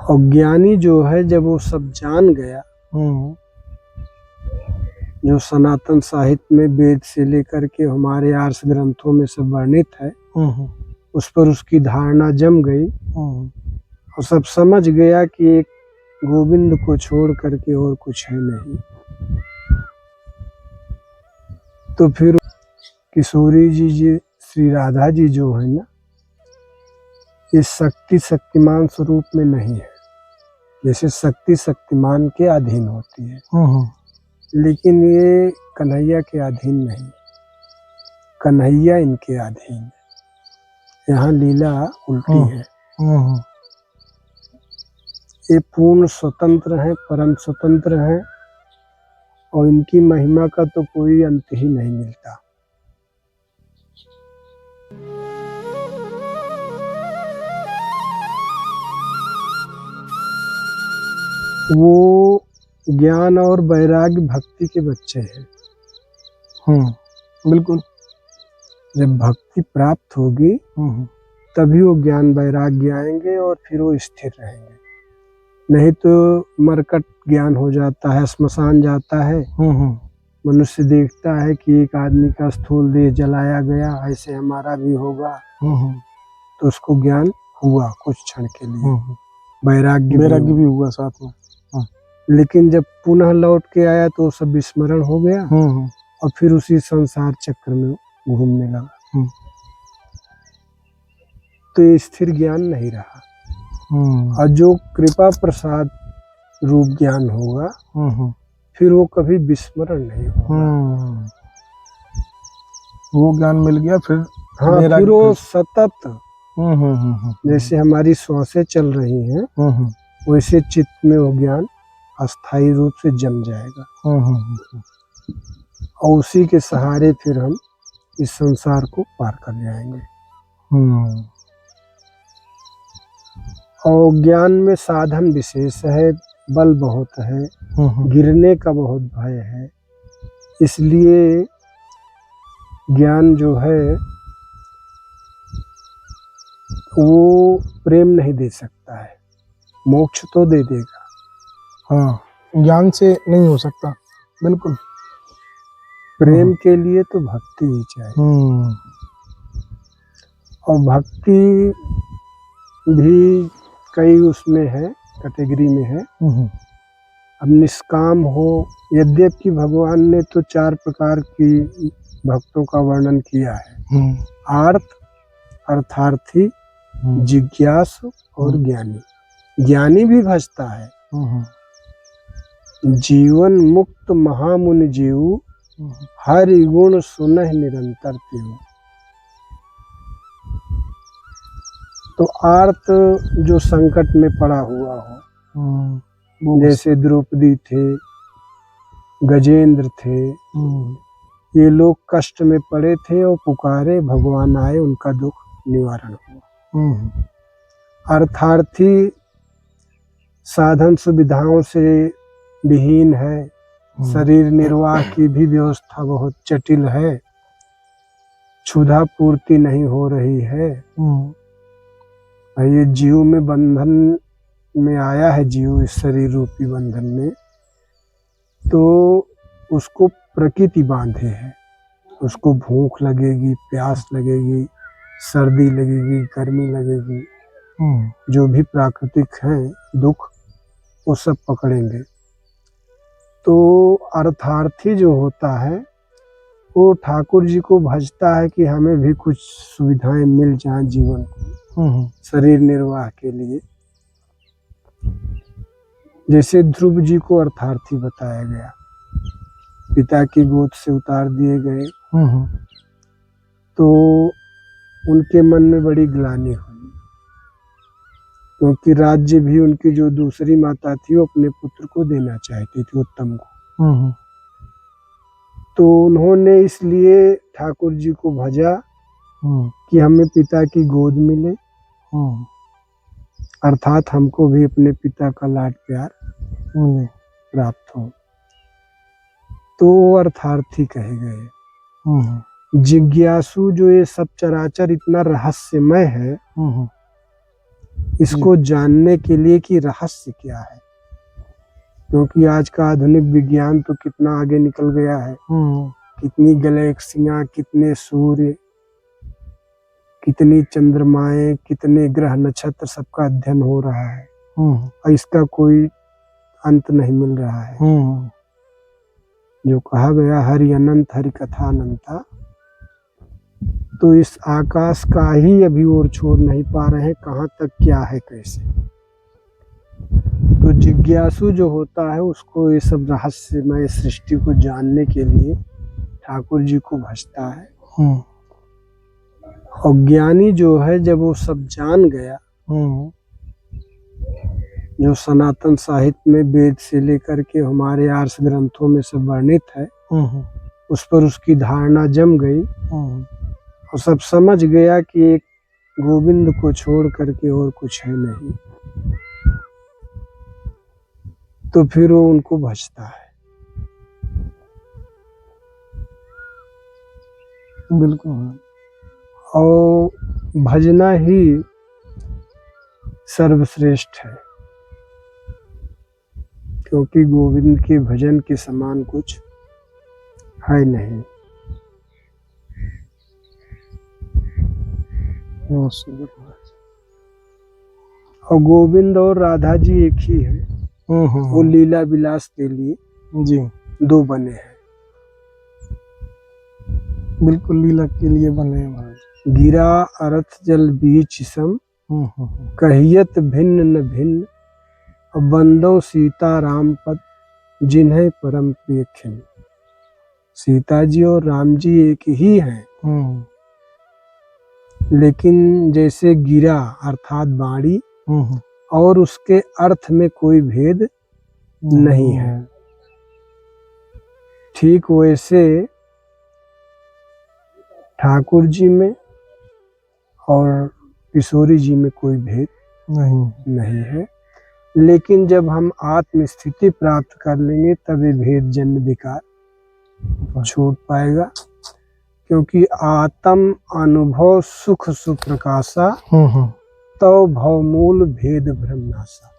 और ज्ञानी जो है जब वो सब जान गया, जो सनातन साहित्य में वेद से लेकर के हमारे आर्ष ग्रंथों में सब वर्णित है, उस पर उसकी धारणा जम गई और सब समझ गया कि एक गोविंद को छोड़ करके और कुछ है नहीं। तो फिर किशोरी जी श्री राधा जी जो है ना, ये शक्ति शक्तिमान स्वरूप में नहीं है। जैसे शक्ति शक्तिमान के अधीन होती है, लेकिन ये कन्हैया के अधीन नहीं, कन्हैया इनके अधीन है। यहाँ लीला उल्टी है। ये पूर्ण स्वतंत्र हैं, परम स्वतंत्र हैं और इनकी महिमा का तो कोई अंत ही नहीं मिलता। वो ज्ञान और वैराग्य भक्ति के बच्चे हैं। बिल्कुल। जब भक्ति प्राप्त होगी तभी वो ज्ञान वैराग्य आएंगे और फिर वो स्थिर रहेंगे। नहीं तो मरकट ज्ञान हो जाता है, श्मशान जाता है। मनुष्य देखता है कि एक आदमी का स्थूल देह जलाया गया, ऐसे हमारा भी होगा, तो उसको ज्ञान हुआ कुछ क्षण के लिए, वैराग्य भी हुआ साथ में। लेकिन जब पुनः लौट के आया तो सब विस्मरण हो गया और फिर उसी संसार चक्र में घूमने लगा। तो ये स्थिर ज्ञान नहीं रहा। और जो कृपा प्रसाद रूप ज्ञान होगा फिर वो कभी विस्मरण नहीं होगा। वो ज्ञान मिल गया फिर। हाँ, फिर वो सतत जैसे हमारी श्वासें चल रही हैं वैसे चित्त में वो ज्ञान अस्थायी रूप से जम जाएगा और उसी के सहारे फिर हम इस संसार को पार कर जाएंगे। और ज्ञान में साधन विशेष है, बल बहुत है, गिरने का बहुत भय है। इसलिए ज्ञान जो है वो प्रेम नहीं दे सकता है, मोक्ष तो दे देगा। हाँ, ज्ञान से नहीं हो सकता। बिल्कुल। प्रेम के लिए तो भक्ति ही चाहिए। और भक्ति भी कई उसमें है, कैटेगरी में है। अब निष्काम हो, यद्यपि भगवान ने तो 4 प्रकार की भक्तों का वर्णन किया है, आर्त, अर्थार्थी, जिज्ञासु और ज्ञानी। ज्ञानी भी भजता है। जीवन मुक्त महामुनि जीव, हरि गुण सुनहि निरंतर त्यों। तो आर्त जो संकट में पड़ा हुआ हो, जैसे द्रौपदी थे, गजेंद्र थे, ये लोग कष्ट में पड़े थे और पुकारे, भगवान आए, उनका दुख निवारण हुआ। अर्थार्थी साधन सुविधाओं से विहीन है, शरीर निर्वाह की भी व्यवस्था बहुत जटिल है, क्षुधा पूर्ति नहीं हो रही है। ये जीव में बंधन में आया है, जीव इस शरीर रूपी बंधन में, तो उसको प्रकृति बांधे है। उसको भूख लगेगी, प्यास लगेगी, सर्दी लगेगी, गर्मी लगेगी, जो भी प्राकृतिक हैं दुख वो सब पकड़ेंगे। तो अर्थार्थी जो होता है वो ठाकुर जी को भजता है कि हमें भी कुछ सुविधाएं मिल जाएं जीवन को, शरीर निर्वाह के लिए। जैसे ध्रुव जी को अर्थार्थी बताया गया, पिता की गोद से उतार दिए गए, तो उनके मन में बड़ी ग्लानि हुई, क्योंकि राज्य भी उनकी जो दूसरी माता थी वो अपने पुत्र को देना चाहती थी, उत्तम को। तो उन्होंने इसलिए ठाकुर जी को भजा कि हमें पिता की गोद मिले, अर्थात हमको भी अपने पिता का लाड प्यार प्राप्त हो। तो वो अर्थार्थी कहे गए। जिज्ञासु जो ये सब चराचर इतना रहस्यमय है, इसको जानने के लिए कि रहस्य क्या है, क्योंकि आज का आधुनिक विज्ञान तो कितना आगे निकल गया है। कितनी गैलेक्सियां, कितने सूर्य, कितनी चंद्रमाएं, कितने ग्रह नक्षत्र, सबका अध्ययन हो रहा है और इसका कोई अंत नहीं मिल रहा है। जो कहा गया हरि अनंत हरि कथा अनंता, तो इस आकाश का ही अभी और छोड़ नहीं पा रहे हैं, कहाँ तक क्या है कैसे। तो जिज्ञासु जो होता है उसको ये सब रहस्यमय सृष्टि को जानने के लिए ठाकुर जी को भजता है। और ज्ञानी जो है जब वो सब जान गया, जो सनातन साहित्य में वेद से लेकर के हमारे आर्ष ग्रंथों में सब वर्णित है, उस पर उसकी धारणा जम गई और सब समझ गया कि एक गोविंद को छोड़ करके और कुछ है नहीं, तो फिर वो उनको भजता है। बिल्कुल। और भजना ही सर्वश्रेष्ठ है, क्योंकि गोविंद के भजन के समान कुछ है नहीं। और गोविंद और राधा जी एक ही है। वो लीला विलास के लिए जी दो बने हैं। बिल्कुल लीला के लिए बने हैं महाराज। गिरा अर्थ जल बीच सम, कहियत भिन्न न भिन्न, बंदो सीता राम पद जिन्हें परम प्रिय खिन। सीता जी और राम जी एक ही हैं, लेकिन जैसे गिरा अर्थात बाणी और उसके अर्थ में कोई भेद नहीं है, ठीक वैसे ठाकुर जी में और किशोरी जी में कोई भेद नहीं है। लेकिन जब हम आत्म स्थिति प्राप्त कर लेंगे तब ये भेद जन्य विकार छूट पाएगा, क्योंकि आत्म अनुभव सुख सुप्रकाशा तो भव मूल भेद भ्रम नाशा।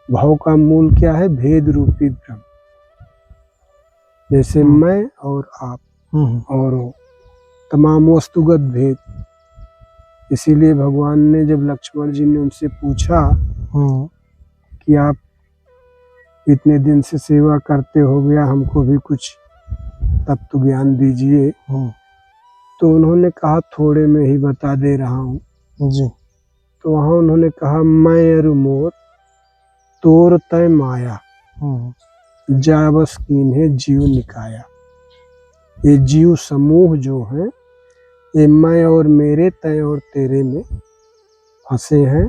भव का मूल क्या है? भेद रूपी भ्रम। जैसे मैं और आप और तमाम वस्तुगत भेद। इसीलिए भगवान ने जब लक्ष्मण जी ने उनसे पूछा कि आप इतने दिन से सेवा करते हो गया, हमको भी कुछ तत्व ज्ञान दीजिए, तो उन्होंने कहा थोड़े में ही बता दे रहा हूँ जी। तो वहाँ उन्होंने कहा मैं अरु मोर तोर तय माया, जाबस कीन्हे जीव निकाया। ये जीव समूह जो है ये मैं और मेरे, तय और तेरे में फंसे हैं।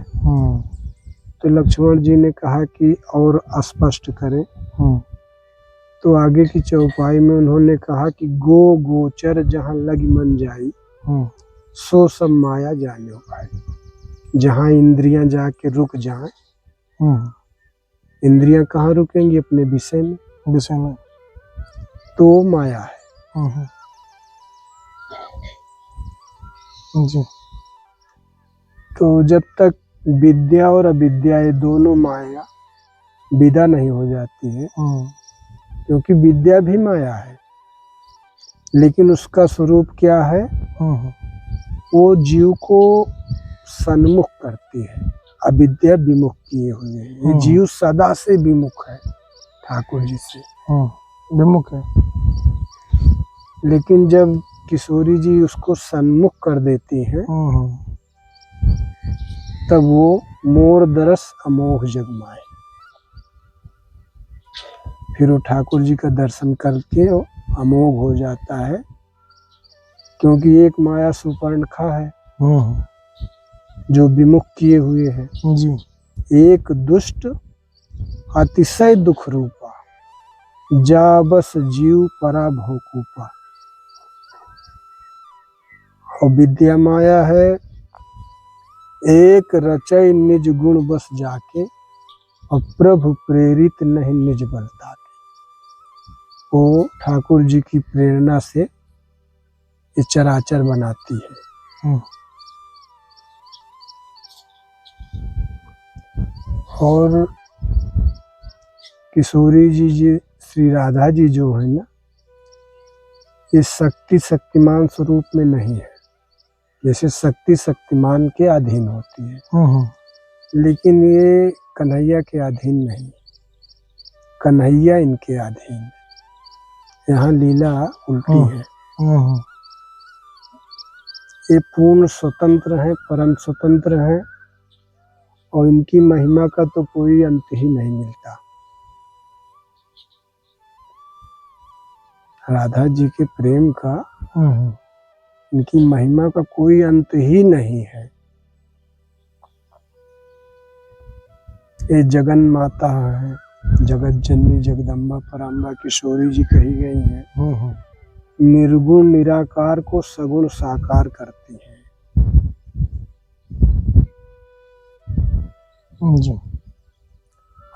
तो लक्ष्मण जी ने कहा कि और स्पष्ट करें। तो आगे की चौपाई में उन्होंने कहा कि गो गोचर जहाँ लग मन जाई, सो सब माया जाने पाए। जहाँ इंद्रियां जाके रुक जाएं, इंद्रियां कहाँ रुकेंगी? अपने विषय में, तो माया है। जी। तो जब तक विद्या और अविद्या ये दोनों माया विदा नहीं हो जाती है, क्योंकि विद्या भी माया है, लेकिन उसका स्वरूप क्या है? वो जीव को सन्मुख करती है, अविद्या विमुख किए हुए हैं। ये जीव सदा से विमुख है ठाकुर जी से, विमुख है। लेकिन जब किशोरी जी उसको सन्मुख कर देती हैं, तब वो मोर दरस अमोघ जगमाए। फिर वो ठाकुर जी का दर्शन करके वो अमोघ हो जाता है, क्योंकि एक माया सुपर्णखा है जो विमुख किए हुए है जी। एक दुष्ट अतिशय दुख रूपा, जा बस जीव परा भोकूपा। और विद्या माया है एक रचय निज गुण बस जाके, और प्रभु प्रेरित नहीं निज बलता। वो ठाकुर जी की प्रेरणा से ये चराचर बनाती है। और किशोरी जी श्री राधा जी जो है ना, ये शक्तिमान स्वरूप में नहीं है। जैसे शक्ति शक्तिमान के अधीन होती है, लेकिन ये कन्हैया के अधीन नहीं, कन्हैया इनके अधीन है। यहाँ लीला उल्टी है। ये पूर्ण स्वतंत्र हैं, परम स्वतंत्र हैं, और इनकी महिमा का तो कोई अंत ही नहीं मिलता। राधा जी के प्रेम का, इनकी महिमा का कोई अंत ही नहीं है। ये जगन माता है, जगत जननी जगदम्बा पराम्बा किशोरी जी कही गई हैं। निर्गुण निराकार को सगुण साकार करती हैं। जी।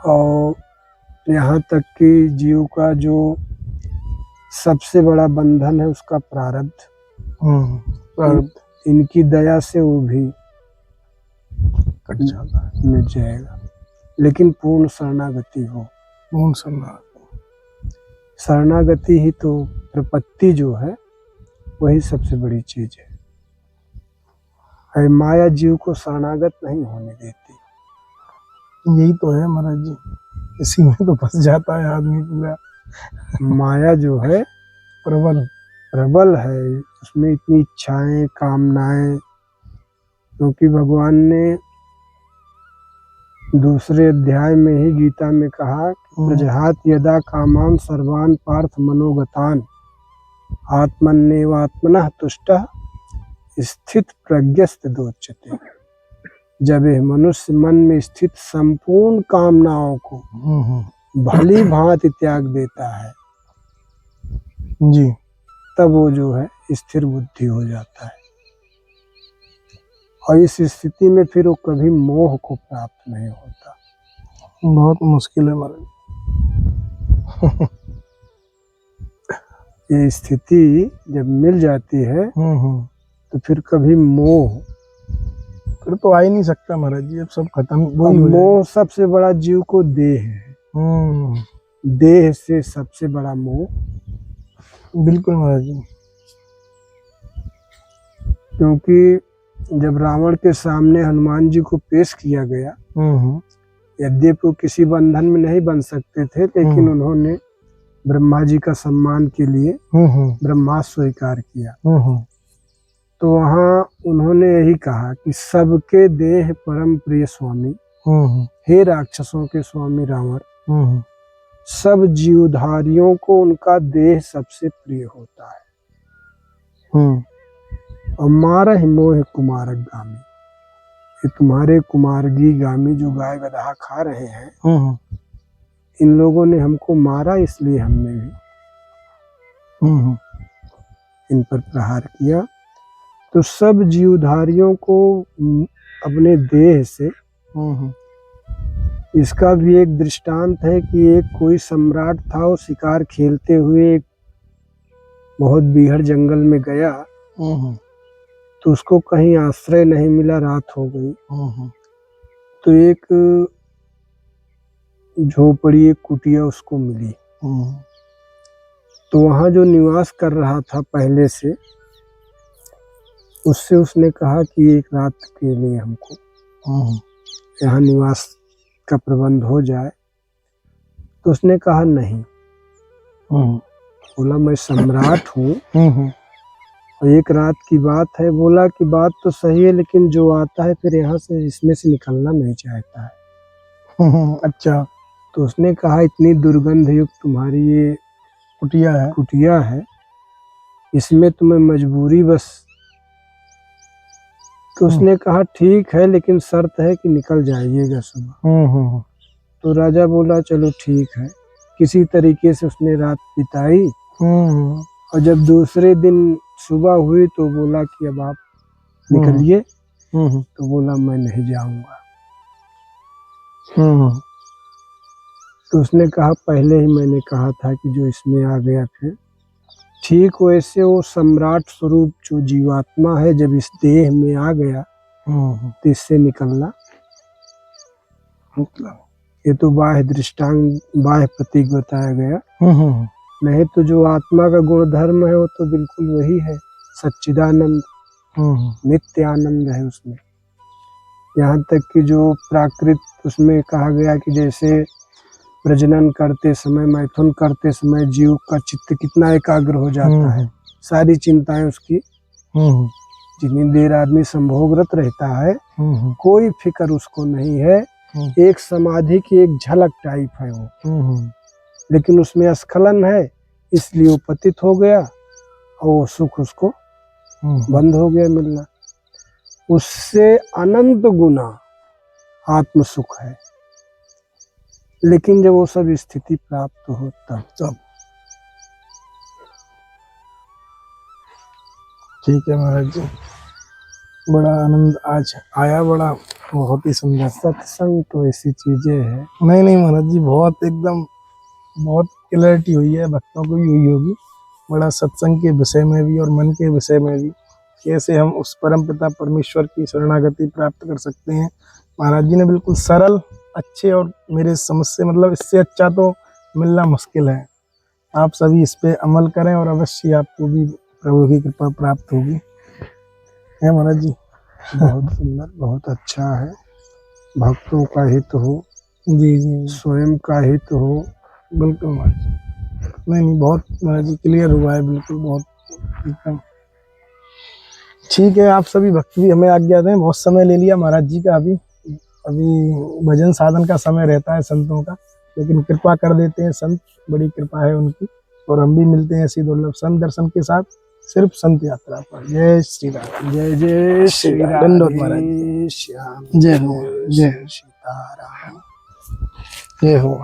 और यहाँ तक कि जीव का जो सबसे बड़ा बंधन है उसका प्रारब्ध, इनकी दया से वो भी कट जाता है, मिट जाएगा। लेकिन पूर्ण शरणागति हो, पूर्ण शरणागति ही तो प्रपत्ति जो है वही सबसे बड़ी चीज है। माया जीव को शरणागत नहीं होने देती। यही तो है महाराज जी, इसी में तो फंस जाता है आदमी पूरा। माया जो है प्रबल है, उसमें इतनी इच्छाएं कामनाएं, क्योंकि भगवान ने दूसरे अध्याय में ही गीता में कहा, प्रजहात यदा कामान सर्वान पार्थ मनोगतान आत्मन्नेवात्मनः तुष्टः स्थित प्रज्ञस्त दोच्यते। जब यह मनुष्य मन में स्थित संपूर्ण कामनाओं को भली भांति त्याग देता है जी, तब वो जो है स्थिर बुद्धि हो जाता है। और इस स्थिति में फिर वो कभी मोह को प्राप्त नहीं होता। बहुत मुश्किल है महाराज। ये स्थिति जब मिल जाती है तो फिर कभी मोह फिर तो आ ही नहीं सकता महाराज जी, अब सब खत्म। मोह सबसे बड़ा जीव को देह है। देह से सबसे बड़ा मोह। बिल्कुल महाराज जी। क्योंकि जब रावण के सामने हनुमान जी को पेश किया गया, यद्यपि वो किसी बंधन में नहीं बन सकते थे, लेकिन उन्होंने ब्रह्मा जी का सम्मान के लिए ब्रह्मास्त्र स्वीकार किया। तो वहाँ उन्होंने यही कहा कि सबके देह परम प्रिय स्वामी, हे राक्षसों के स्वामी रावण, सब जीवधारियों को उनका देह सबसे प्रिय होता है। और मारा ही मोह कुमारक गामी, ये तुम्हारे कुमारगी गामी जो गाय गधा खा रहे हैं, इन लोगों ने हमको मारा, इसलिए हमने भी इन पर प्रहार किया। तो सब जीवधारियों को अपने देह से, इसका भी एक दृष्टांत है कि एक कोई सम्राट था, वो शिकार खेलते हुए एक बहुत बीहड़ जंगल में गया, तो उसको कहीं आश्रय नहीं मिला, रात हो गई। तो एक झोपड़ी, एक कुटिया उसको मिली। तो वहाँ जो निवास कर रहा था पहले से, उससे उसने कहा कि एक रात के लिए हमको यहाँ निवास का प्रबंध हो जाए। तो उसने कहा नहीं। बोला मैं सम्राट हूँ और एक रात की बात है। बोला कि बात तो सही है, लेकिन जो आता है फिर यहाँ से, इसमें से निकलना नहीं चाहता है। अच्छा। तो उसने कहा इतनी दुर्गंध युक्त तुम्हारी ये कुटिया है, इसमें तुम्हें मजबूरी बस। तो उसने कहा ठीक है, लेकिन शर्त है कि निकल जाइएगा सुबह। तो राजा बोला चलो ठीक है। किसी तरीके से उसने रात बिताई, और जब दूसरे दिन सुबह हुई तो बोला कि अब आप निकलिए। तो बोला मैं नहीं जाऊंगा। तो उसने कहा पहले ही मैंने कहा था कि जो इसमें आ गया फिर ठीक। वैसे वो सम्राट स्वरूप जो जीवात्मा है, जब इस देह में आ गया तो इससे निकलना मतलब ये तो बाह्य दृष्टांत, बाह्य प्रतीक बताया गया। हम्म नहीं तो जो आत्मा का गुण धर्म है वो तो बिल्कुल वही है, सच्चिदानंद, नित्य आनंद है उसमें। यहाँ तक कि जो प्राकृत उसमें कहा गया कि जैसे प्रजनन करते समय, मैथुन करते समय जीव का चित्त कितना एकाग्र हो जाता है, सारी चिंताएं उसकी, जितनी देर आदमी संभोगरत रहता है कोई फिक्र उसको नहीं है, एक समाधि की एक झलक टाइप है वो, लेकिन उसमें स्खलन है इसलिए वो पतित हो गया और वो सुख उसको बंद हो गया मिलना। उससे अनंत गुना आत्म सुख है, लेकिन जब वो सब स्थिति प्राप्त हो तब। ठीक है महाराज जी, बड़ा आनंद आज आया, बड़ा बहुत ही सुंदर। सत्संग तो ऐसी चीजें है। नहीं महाराज जी, बहुत एकदम बहुत क्लैरिटी हुई है, भक्तों को भी हुई होगी। बड़ा सत्संग के विषय में भी और मन के विषय में भी, कैसे हम उस परम पिता परमेश्वर की शरणागति प्राप्त कर सकते हैं। महाराज जी ने बिल्कुल सरल, अच्छे और मेरे समझ से मतलब इससे अच्छा तो मिलना मुश्किल है। आप सभी इस पे अमल करें और अवश्य आपको भी प्रभु की कृपा प्राप्त होगी, है महाराज जी। बहुत सुंदर, बहुत अच्छा है। भक्तों का हित हो, जी जी, स्वयं का हित हो। बिल्कुल महाराज जी। नहीं बहुत महाराज जी क्लियर हुआ है, बिल्कुल बहुत एकदम ठीक है। आप सभी भक्त भी हमें आज्ञा दें, बहुत समय ले लिया महाराज जी का। अभी भजन साधन का समय रहता है संतों का, लेकिन कृपा कर देते हैं संत, बड़ी कृपा है उनकी। और हम भी मिलते हैं ऐसी दुर्लभ संत दर्शन के साथ, सिर्फ संत यात्रा पर। जय श्री राम, जय जय श्री राम, दंडोत महाराज जी, श्याम, जय हो, जय सीताराम। जय हो।